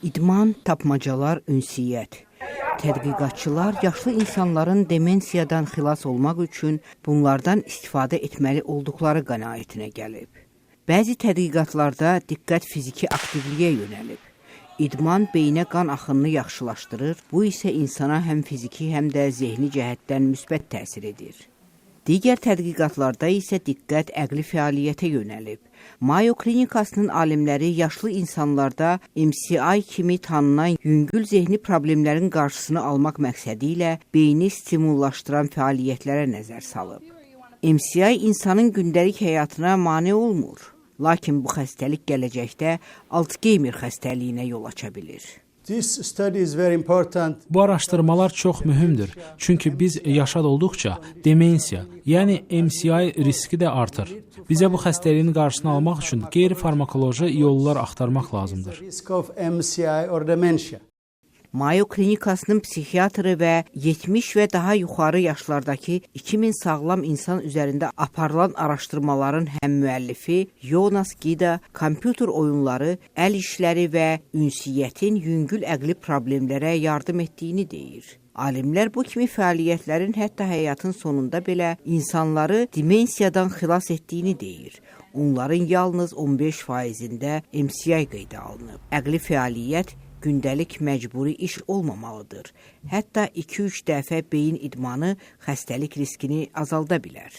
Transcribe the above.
İdman, tapmacalar, ünsiyyət. Tədqiqatçılar yaşlı insanların demensiyadan xilas olmaq üçün bunlardan istifadə etməli olduqları qənaətinə gəlib. Bəzi tədqiqatlarda diqqət fiziki aktivliyə yönəlib. İdman beyinə qan axınını yaxşılaşdırır, bu isə insana həm fiziki, həm də zehni cəhətdən müsbət təsir edir. Digər tədqiqatlarda isə diqqət əqli fəaliyyətə yönəlib. Mayo Klinikasının alimləri yaşlı insanlarda MCI kimi tanınan yüngül zehni problemlərin qarşısını almaq məqsədi ilə beyni stimullaşdıran fəaliyyətlərə nəzər salıb. MCI insanın gündəlik həyatına mane olmur, lakin bu xəstəlik gələcəkdə Alzheimer xəstəliyinə yol aça bilir. Bu araşdırmalar çox mühümdür, çünki biz yaşad olduqca demensiya, yəni MCI riski də artır. Bizə bu xəstəliyin qarşısını almaq üçün qeyri-farmakoloji yollar axtarmaq lazımdır. Mayo Klinikasının psixiatrı və 70 və daha yuxarı yaşlardakı 2000 sağlam insan üzərində aparılan araşdırmaların həm müəllifi Jonas Gida kompüter oyunları, əl işləri və ünsiyyətin yüngül əqli problemlərə yardım etdiyini deyir. Alimlər bu kimi fəaliyyətlərin hətta həyatın sonunda belə insanları demensiyadan xilas etdiyini deyir. Onların yalnız 15%-ində MCI qeydə alınıb. Əqli fəaliyyət gündəlik məcburi iş olmamalıdır. Hətta 2-3 dəfə beyin idmanı xəstəlik riskini azalda bilər.